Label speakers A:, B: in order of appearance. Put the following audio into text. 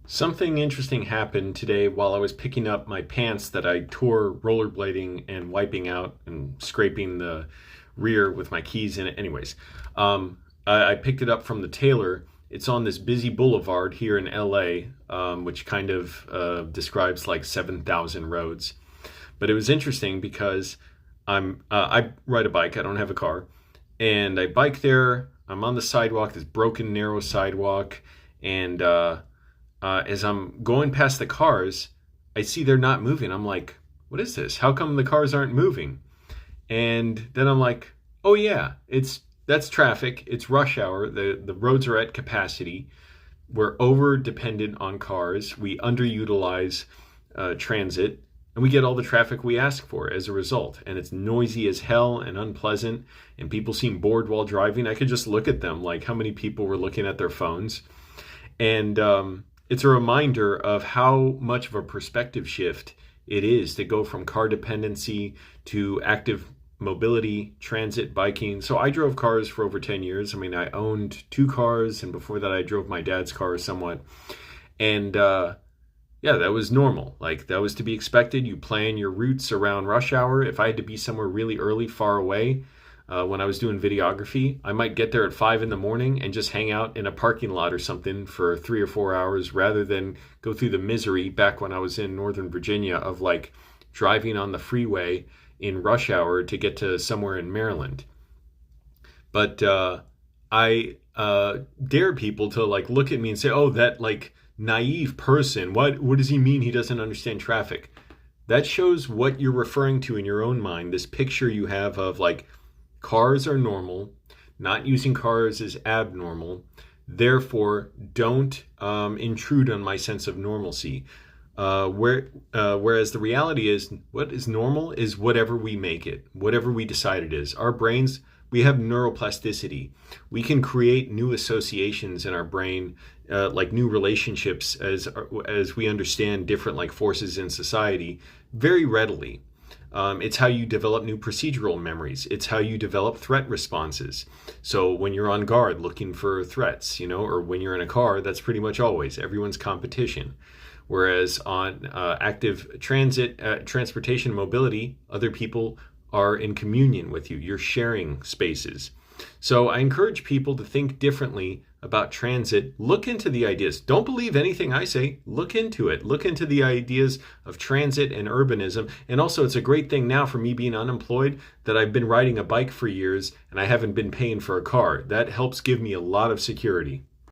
A: Something interesting happened today while I was picking up my pants that I tore rollerblading and wiping out and scraping the rear with my keys in it. Anyways, I picked it up from the tailor. It's on this busy boulevard here in LA, which kind of describes like 7,000 roads. But it was interesting because I ride a bike. I don't have a car, and I bike there. I'm on the sidewalk, this broken, narrow sidewalk, and as I'm going past the cars, I see they're not moving. I'm like, what is this? How come the cars aren't moving? And then I'm like, oh yeah, that's traffic. It's rush hour. The roads are at capacity. We're over dependent on cars. We underutilize transit, and we get all the traffic we ask for as a result. And it's noisy as hell and unpleasant. And people seem bored while driving. I could just look at them, like how many people were looking at their phones. And it's a reminder of how much of a perspective shift it is to go from car dependency to active mobility, transit, biking. So I drove cars for over 10 years. I mean, I owned two cars, and before that I drove my dad's car somewhat. And yeah, that was normal. Like, that was to be expected. You plan your routes around rush hour. If I had to be somewhere really early, far away, when I was doing videography, I might get there at 5 in the morning and just hang out in a parking lot or something for 3 or 4 hours rather than go through the misery back when I was in Northern Virginia of like driving on the freeway in rush hour to get to somewhere in Maryland. But I dare people to like look at me and say, oh, that like naive person, what does he mean he doesn't understand traffic? That shows what you're referring to in your own mind, this picture you have of like, cars are normal, not using cars is abnormal, therefore don't intrude on my sense of normalcy. Whereas the reality is, what is normal is whatever we make it, whatever we decide it is. Our brains, we have neuroplasticity. We can create new associations in our brain, like new relationships as we understand different like forces in society very readily. It's how you develop new procedural memories. It's how you develop threat responses. So when you're on guard looking for threats, or when you're in a car, that's pretty much always everyone's competition. Whereas on active transportation mobility, other people are in communion with you. You're sharing spaces. So I encourage people to think differently about transit. Look into the ideas. Don't believe anything I say. Look into it. Look into the ideas of transit and urbanism. And also, it's a great thing now for me being unemployed that I've been riding a bike for years and I haven't been paying for a car. That helps give me a lot of security.